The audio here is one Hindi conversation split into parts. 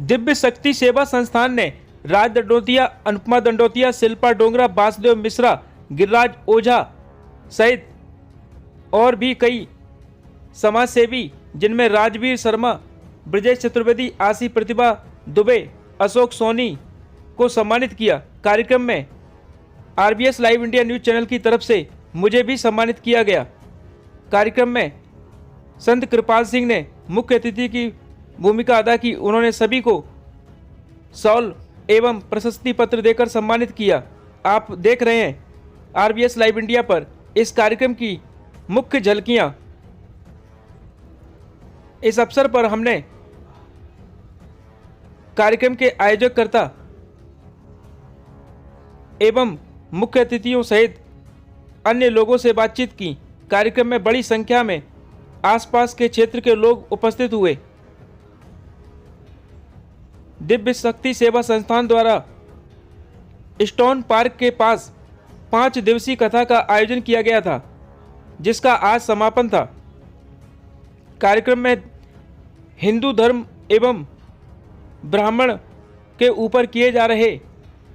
दिव्य शक्ति सेवा संस्थान ने राज दंडोतिया, अनुपमा दंडोतिया, शिल्पा डोंगरा, वासुदेव मिश्रा, गिरिराज ओझा सहित और भी कई समाज सेवी जिनमें राजवीर शर्मा, ब्रजेश चतुर्वेदी, आशी प्रतिभा दुबे, अशोक सोनी को सम्मानित किया। कार्यक्रम में RBS live India news channel की तरफ से मुझे भी सम्मानित किया गया। कार्यक्रम में संत कृपाल सिंह ने मुख्य अतिथि की भूमिका अदा की। उन्होंने सभी को शॉल एवं प्रशस्ति पत्र देकर सम्मानित किया। आप देख रहे हैं RBS लाइव इंडिया पर इस कार्यक्रम की मुख्य झलकियां। इस अवसर पर हमने कार्यक्रम के आयोजककर्ता एवं मुख्य अतिथियों सहित अन्य लोगों से बातचीत की। कार्यक्रम में बड़ी संख्या में आसपास के क्षेत्र के लोग उपस्थित हुए। दिव्य शक्ति सेवा संस्थान द्वारा स्टोन पार्क के पास 5 दिवसीय कथा का आयोजन किया गया था, जिसका आज समापन था। कार्यक्रम में हिंदू धर्म एवं ब्राह्मण के ऊपर किए जा रहे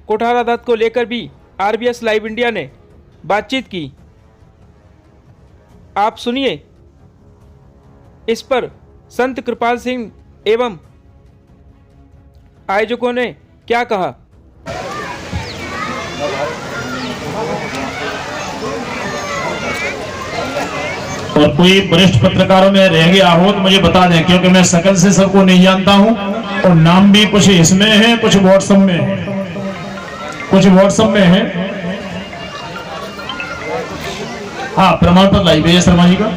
कुठाराघात को लेकर भी RBS लाइव इंडिया ने बातचीत की। आप सुनिए इस पर संत कृपाल सिंह एवं आयोजकों ने क्या कहा। और कोई वरिष्ठ पत्रकारों में रह गया हो तो मुझे बता दें, क्योंकि मैं शकल से सबको नहीं जानता हूं और नाम भी कुछ इसमें है, कुछ व्हाट्सएप में है, कुछ व्हाट्सएप में है। हाँ, प्रमाण पत्र लाई विजय शर्मा जी का,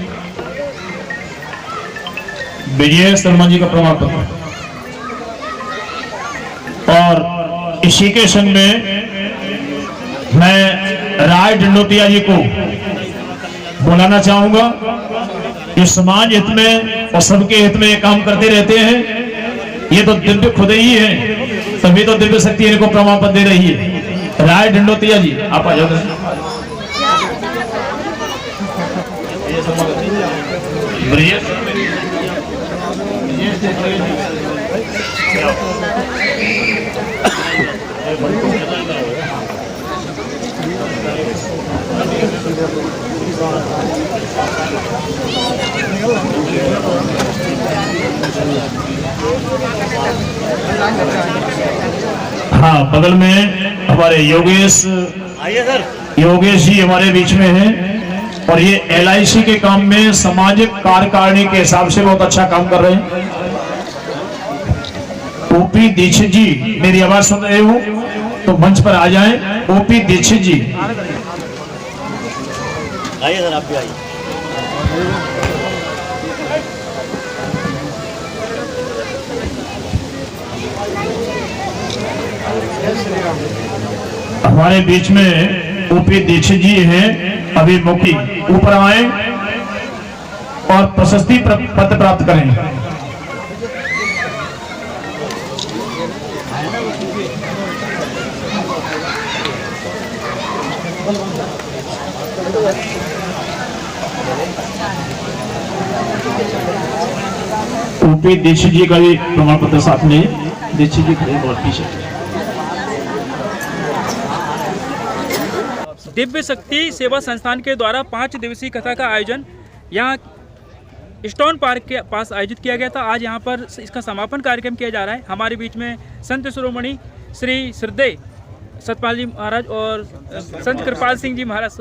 विजय शर्मा जी का प्रमाण पत्र। और इसी के संग में मैं राय दंडोतिया जी को बुलाना चाहूंगा। ये समाज हित में और सबके हित में काम करते रहते हैं। ये तो दिव्य खुद ही है, तभी तो दिव्य शक्ति इनको प्रमाण पत्र दे रही है। राय दंडोतिया जी, आप आ जाओ। हाँ, बगल में हमारे योगेश जी हमारे बीच में हैं और ये LIC के काम में सामाजिक कार्यकारिणी के हिसाब से बहुत अच्छा काम कर रहे हैं। OP दीक्षित जी, मेरी आवाज सुन रहे हो तो मंच पर आ जाएं। OP दीक्षित जी आइए सर, आप भी आइए। हमारे बीच में OP दीक्षित जी हैं, अभी मुखी ऊपर आए और प्रशस्ति पत्र प्राप्त करें। OP दीक्षित जी का भी प्रमाण पत्र साथ में। दीक्षित जी खड़े बहुत पीछे। दिव्य शक्ति सेवा संस्थान के द्वारा 5 दिवसीय कथा का आयोजन यहाँ स्टोन पार्क के पास आयोजित किया गया था। आज यहाँ पर इसका समापन कार्यक्रम किया जा रहा है। हमारे बीच में संत शिरोमणि श्री श्रद्धेय सतपाल जी महाराज और संत कृपाल सिंह जी महाराज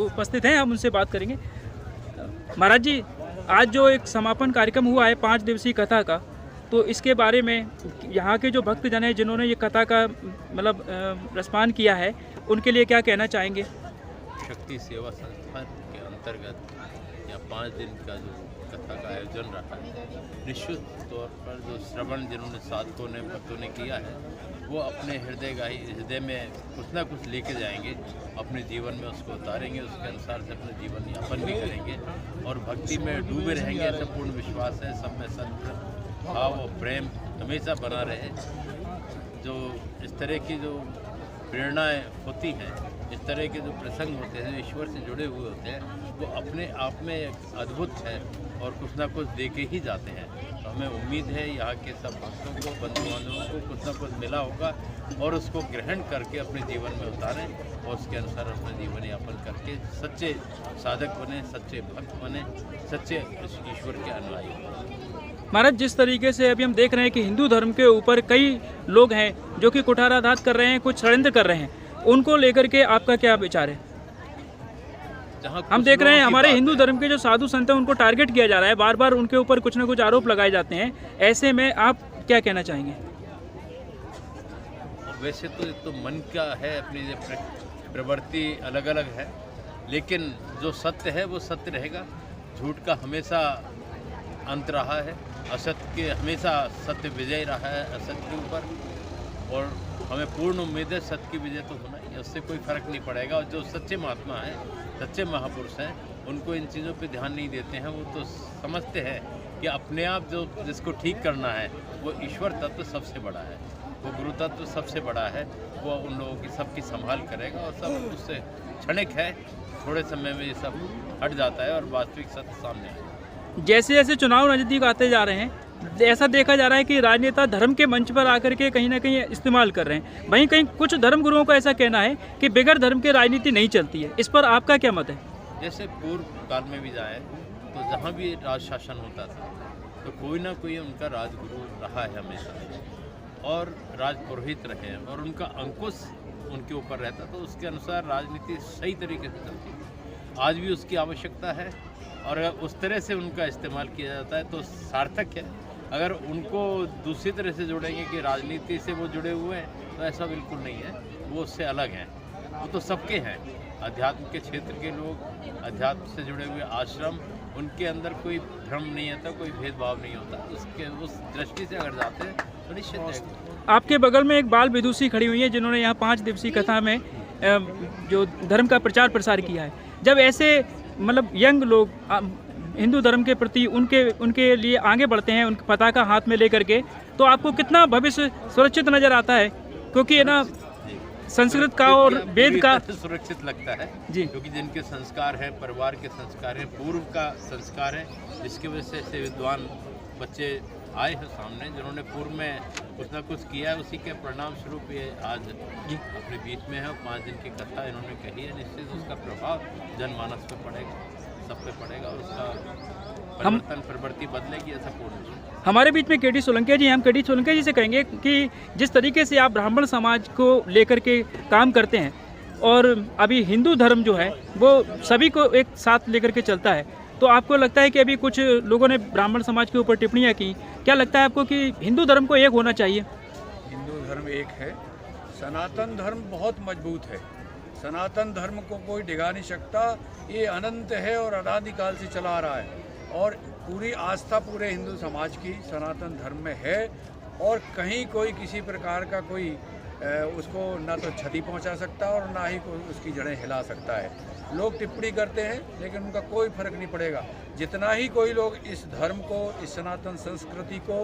उपस्थित हैं। हम उनसे बात करेंगे। महाराज जी, आज जो एक समापन कार्यक्रम हुआ है 5 दिवसीय कथा का, तो इसके बारे में यहाँ के जो भक्तजन हैं जिन्होंने ये कथा का मतलब रसपान किया है, उनके लिए क्या कहना चाहेंगे। शक्ति सेवा संस्थान के अंतर्गत या 5 दिन का जो कथा का आयोजन रहा है, निश्चित तौर पर जो श्रवण जिन्होंने साधकों ने भक्तों ने किया है, वो अपने हृदय में कुछ ना कुछ लेके जाएंगे, अपने जीवन में उसको उतारेंगे, उसके अनुसार से अपने जीवन यापन भी करेंगे और भक्ति में डूबे रहेंगे। ऐसा पूर्ण विश्वास है। सब में सत्य भाव और प्रेम हमेशा बना रहे। जो इस तरह की जो प्रेरणाएं होती हैं, इस तरह के जो प्रसंग होते हैं, जो ईश्वर से जुड़े हुए होते हैं, वो अपने आप में एक अद्भुत है और कुछ ना कुछ दे के ही जाते हैं। तो हमें उम्मीद है यहाँ के सब भक्तों को, बंधु बांधवों को कुछ न कुछ मिला होगा और उसको ग्रहण करके अपने जीवन में उतारें और उसके अनुसार अपना जीवन यापन करके सच्चे साधक बने, सच्चे भक्त बने, सच्चे ईश्वर के अनुयायी बने। महाराज, जिस तरीके से अभी हम देख रहे हैं कि हिंदू धर्म के ऊपर कई लोग हैं जो कि कुठाराघात कर रहे हैं, कुछ षड्यंत्र कर रहे हैं, उनको लेकर के आपका क्या विचार है? हम देख रहे हैं हमारे हिंदू धर्म के जो साधु संत हैं उनको टारगेट किया जा रहा है, बार बार उनके ऊपर कुछ ना कुछ आरोप लगाए जाते हैं, ऐसे में आप क्या कहना चाहेंगे? वैसे तो मन का है, अपनी प्रवृत्ति अलग अलग है, लेकिन जो सत्य है वो सत्य रहेगा। झूठ का हमेशा अंत रहा है, असत्य के हमेशा सत्य विजय रहा है असत्य के ऊपर, और हमें पूर्ण उम्मीद है सत्य की विजय तो होना ही, उससे कोई फर्क नहीं पड़ेगा। और जो सच्चे महात्मा हैं, सच्चे महापुरुष हैं, उनको इन चीज़ों पे ध्यान नहीं देते हैं। वो तो समझते हैं कि अपने आप जो जिसको ठीक करना है वो ईश्वर तत्व सबसे बड़ा है, वो गुरु तत्व सबसे बड़ा है, वो उन लोगों की सबकी संभाल करेगा और सब उससे क्षणिक है, थोड़े समय में ये सब हट जाता है और वास्तविक सत्य सामने आएगा। जैसे जैसे चुनाव नज़दीक आते जा रहे हैं, ऐसा देखा जा रहा है कि राजनेता धर्म के मंच पर आकर के कहीं ना कहीं इस्तेमाल कर रहे हैं। वहीं कहीं कुछ धर्म गुरुओं का ऐसा कहना है कि बगैर धर्म के राजनीति नहीं चलती है। इस पर आपका क्या मत है? जैसे पूर्व काल में भी जाए तो जहाँ भी राज शासन होता था तो कोई ना कोई उनका राजगुरु रहा है हमेशा, और राज पुरोहित रहे हैं और उनका अंकुश उनके ऊपर रहता, तो उसके अनुसार राजनीति सही तरीके से चलती है। आज भी उसकी आवश्यकता है और अगर उस तरह से उनका इस्तेमाल किया जाता है तो सार्थक है। अगर उनको दूसरी तरह से जोड़ेंगे कि राजनीति से वो जुड़े हुए हैं तो ऐसा बिल्कुल नहीं है, वो उससे अलग हैं। वो तो सबके हैं, अध्यात्म के क्षेत्र के लोग, अध्यात्म से जुड़े हुए आश्रम, उनके अंदर कोई भ्रम नहीं आता, कोई भेदभाव नहीं होता। उसके उस दृष्टि से अगर जाते हैं तो निश्चित है। आपके बगल में एक बाल विदुषी खड़ी हुई है जिन्होंने यहाँ 5 दिवसीय कथा में जो धर्म का प्रचार प्रसार किया है। जब ऐसे मतलब यंग लोग हिंदू धर्म के प्रति उनके लिए आगे बढ़ते हैं, उनकी पताका हाथ में लेकर के, तो आपको कितना भविष्य सुरक्षित नजर आता है? क्योंकि ये ना संस्कृत का और वेद का सुरक्षित लगता है जी, क्योंकि जिनके संस्कार हैं, परिवार के संस्कार हैं, पूर्व का संस्कार है, जिसकी वजह से ऐसे विद्वान बच्चे आए हैं सामने जिन्होंने पूर्व में कुछ ना कुछ किया है, उसी के परिणाम स्वरूप ये आज जी अपने बीच में है। 5 दिन की कथा इन्होंने कही है, निश्चित उसका प्रभाव जनमानस पे पड़ेगा, सब पे पड़ेगा और उसका परिवर्तन प्रवृत्ति बदलेगी, ऐसा पूर्ण। हमारे बीच में केडी सोलंकिया जी, हम केडी सोलंकिया जी से कहेंगे कि जिस तरीके से आप ब्राह्मण समाज को लेकर के काम करते हैं और अभी हिंदू धर्म जो है वो सभी को एक साथ लेकर के चलता है, तो आपको लगता है कि अभी कुछ लोगों ने ब्राह्मण समाज के ऊपर टिप्पणियां की, क्या लगता है आपको कि हिंदू धर्म को एक होना चाहिए? हिंदू धर्म एक है, सनातन धर्म बहुत मजबूत है, सनातन धर्म को कोई डिगा नहीं सकता, ये अनंत है और अनादिकाल से चला आ रहा है और पूरी आस्था पूरे हिंदू समाज की सनातन धर्म में है और कहीं कोई किसी प्रकार का कोई उसको ना तो क्षति पहुंचा सकता और ना ही कोई उसकी जड़ें हिला सकता है। लोग टिप्पणी करते हैं लेकिन उनका कोई फर्क नहीं पड़ेगा। जितना ही कोई लोग इस धर्म को, इस सनातन संस्कृति को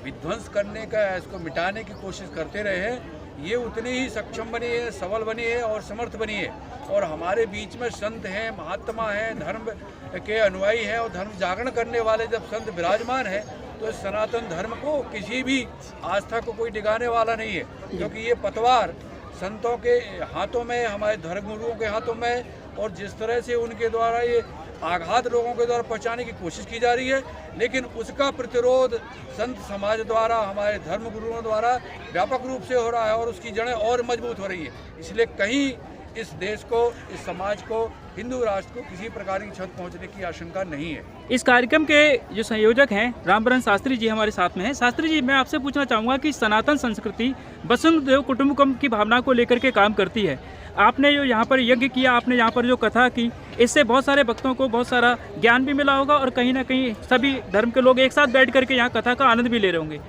विध्वंस करने का या इसको मिटाने की कोशिश करते रहे हैं, ये उतनी ही सक्षम बनी है, सबल बनी है और समर्थ बनी है। और हमारे बीच में संत हैं, महात्मा हैं, धर्म के अनुयायी हैं और धर्म जागरण करने वाले जब संत विराजमान हैं तो इस सनातन धर्म को किसी भी आस्था को कोई डिगाने वाला नहीं है, क्योंकि ये पतवार संतों के हाथों में, हमारे धर्मगुरुओं के हाथों में, और जिस तरह से उनके द्वारा ये आघात लोगों के द्वारा पहुंचाने की कोशिश की जा रही है, लेकिन उसका प्रतिरोध संत समाज द्वारा, हमारे धर्मगुरुओं द्वारा व्यापक रूप से हो रहा है और उसकी जड़ें और मजबूत हो रही है। इसलिए कहीं इस देश को, इस समाज को, हिंदू राष्ट्र को किसी प्रकार की क्षति पहुंचने की आशंका नहीं है। इस कार्यक्रम के जो संयोजक हैं रामबरन शास्त्री जी हमारे साथ में हैं। शास्त्री जी, मैं आपसे पूछना चाहूँगा कि सनातन संस्कृति वसुधैव कुटुम्बकम की भावना को लेकर के काम करती है। आपने जो यहाँ पर यज्ञ किया, आपने यहाँ पर जो कथा की, इससे बहुत सारे भक्तों को बहुत सारा ज्ञान भी मिला होगा और कहीं ना कहीं सभी धर्म के लोग एक साथ बैठ करके यहाँ कथा का आनंद भी ले रहे होंगे।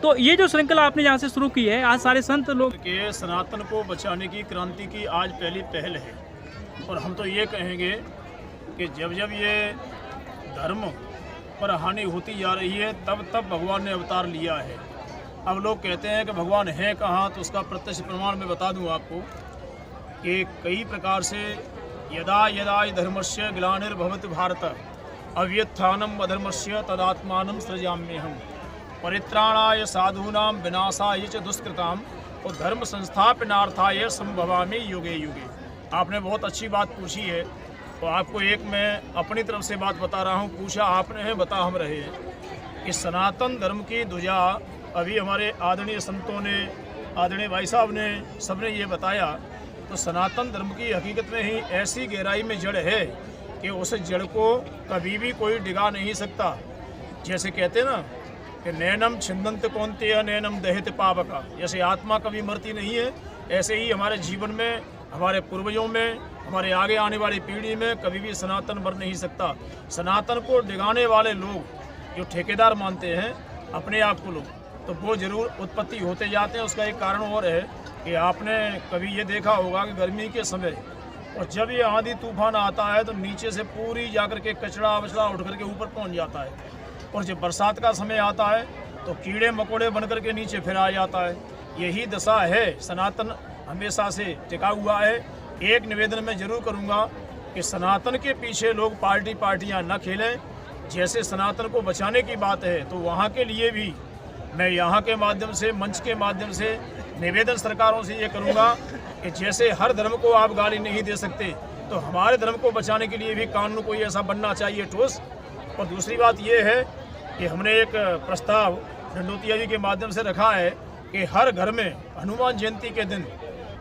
तो ये जो श्रृंखला आपने यहाँ से शुरू की है, आज सारे संत लोग के सनातन को बचाने की क्रांति की आज पहली पहल है और हम तो ये कहेंगे कि जब जब ये धर्म पर हानि होती जा रही है तब तब भगवान ने अवतार लिया है। अब लोग कहते हैं कि भगवान है कहाँ, तो उसका प्रत्यक्ष प्रमाण मैं बता दूँ आपको कि कई प्रकार से यदा यदा धर्मस्य ग्लानिर्भवति भारत, अव्युत्थानम अधर्मस्य तदात्मानं सृजाम्यहम् परित्राणाय साधूनां विनाशाय च दुष्कृताम् और धर्म संस्थापनार्थाय संभवामि युगे युगे। आपने बहुत अच्छी बात पूछी है, तो आपको एक मैं अपनी तरफ से बात बता रहा हूँ। पूछा आपने है, बता हम रहे हैं कि सनातन धर्म की ध्वजा अभी हमारे आदरणीय संतों ने, आदरणीय भाई साहब ने, सबने ये बताया। तो सनातन धर्म की हकीकत में ही ऐसी गहराई में जड़ है कि उस जड़ को कभी भी कोई डिगा नहीं सकता। जैसे कहते हैं ना कि नैनम छिंदंत कौन्तेय नैनम दहित पावका, जैसे आत्मा कभी मरती नहीं है, ऐसे ही हमारे जीवन में, हमारे पूर्वजों में, हमारे आगे आने वाली पीढ़ी में कभी भी सनातन मर नहीं सकता। सनातन को डिगाने वाले लोग जो ठेकेदार मानते हैं अपने आप को लोग, तो वो जरूर उत्पत्ति होते जाते हैं। उसका एक कारण और है कि आपने कभी ये देखा होगा कि गर्मी के समय और जब ये आंधी तूफान आता है तो नीचे से पूरी जाकर के कचरा वचड़ा उठ करके ऊपर पहुंच जाता है, और जब बरसात का समय आता है तो कीड़े मकोड़े बन करके नीचे फिर आ जाता है। यही दशा है, सनातन हमेशा से टिका हुआ है। एक निवेदन मैं जरूर करूंगा कि सनातन के पीछे लोग पार्टियां न खेलें। जैसे सनातन को बचाने की बात है तो वहाँ के लिए भी मैं यहाँ के माध्यम से, मंच के माध्यम से निवेदन सरकारों से ये करूँगा कि जैसे हर धर्म को आप गाली नहीं दे सकते, तो हमारे धर्म को बचाने के लिए भी कानून कोई ऐसा बनना चाहिए ठोस। और दूसरी बात ये है कि हमने एक प्रस्ताव डंडोतिया जी के माध्यम से रखा है कि हर घर में हनुमान जयंती के दिन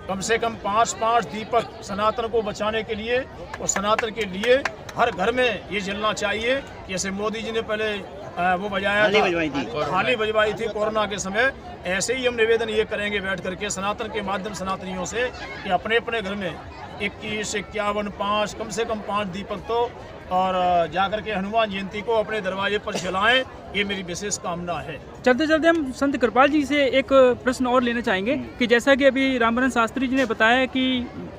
कम से कम 5-5 दीपक सनातन को बचाने के लिए और सनातन के लिए हर घर में ये जलना चाहिए। जैसे मोदी जी ने पहले वो बजाया था, थाली बजवाई थी कोरोना के समय, ऐसे ही हम निवेदन ये करेंगे बैठ करके सनातन के माध्यम सनातनियों से कि अपने अपने घर में 21, 51, 5 कम से कम 5 दीपक तो और जाकर के हनुमान जयंती को अपने दरवाजे पर जलाएं, ये मेरी विशेष कामना है। चलते चलते हम संत कृपाल जी से एक प्रश्न और लेना चाहेंगे कि जैसा कि अभी रामबरन शास्त्री जी ने बताया कि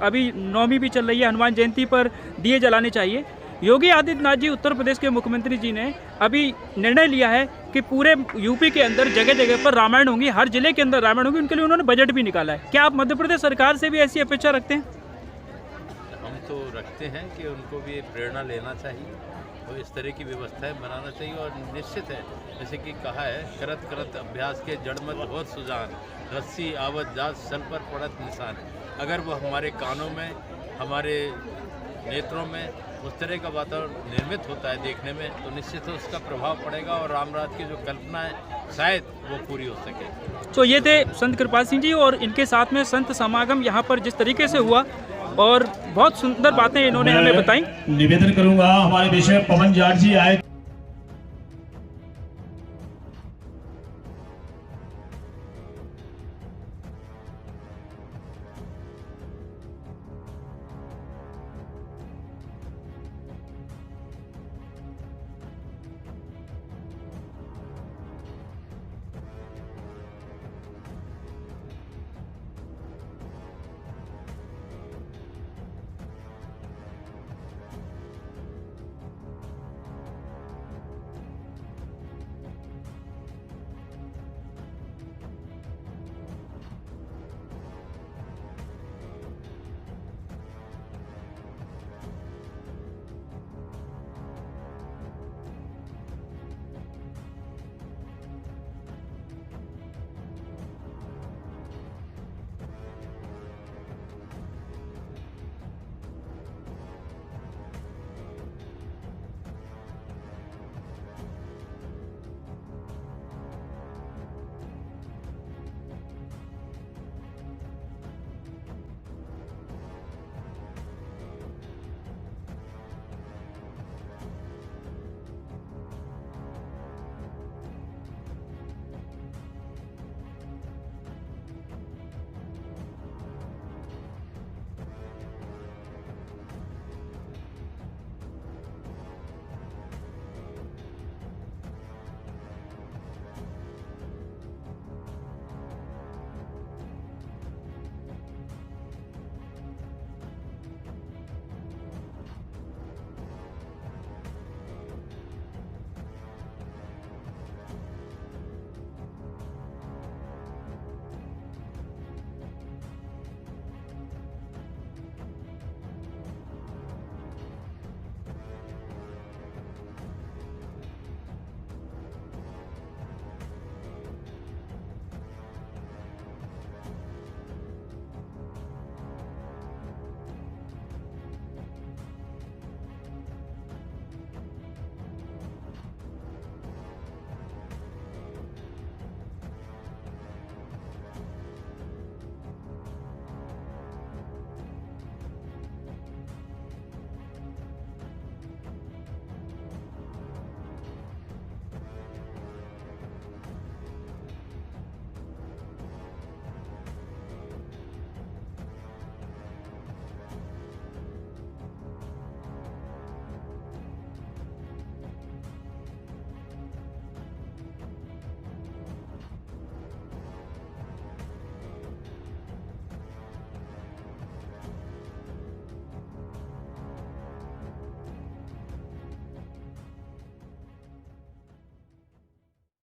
अभी नवमी भी चल रही है, हनुमान जयंती पर दिए जलाने चाहिए। योगी आदित्यनाथ जी उत्तर प्रदेश के मुख्यमंत्री जी ने अभी निर्णय लिया है कि पूरे यूपी के अंदर जगह जगह पर रामायण होंगी, हर जिले के अंदर रामायण होंगी। उनके लिए उन्होंने बजट भी निकाला है। क्या आप मध्य प्रदेश सरकार से भी ऐसी अपेक्षा रखते हैं? हम तो रखते हैं कि उनको भी प्रेरणा लेना चाहिए और इस तरह की व्यवस्थाएं बनाना चाहिए। और निश्चित है, जैसे कि कहा है, करत करत अभ्यास के जड़ मत होत सुजान, रस्सी आवत जात सर पर पड़त निशान। अगर वो हमारे कानों में, हमारे नेत्रों में उस तरह का वातावरण निर्मित होता है देखने में, तो निश्चित उसका प्रभाव पड़ेगा और रामराज की जो कल्पना है शायद वो पूरी हो सके। तो ये थे संत कृपाल सिंह जी और इनके साथ में संत समागम यहाँ पर जिस तरीके से हुआ और बहुत सुंदर बातें इन्होंने हमें बताई। निवेदन करूंगा, हमारे विषय पवन जाट जी आए।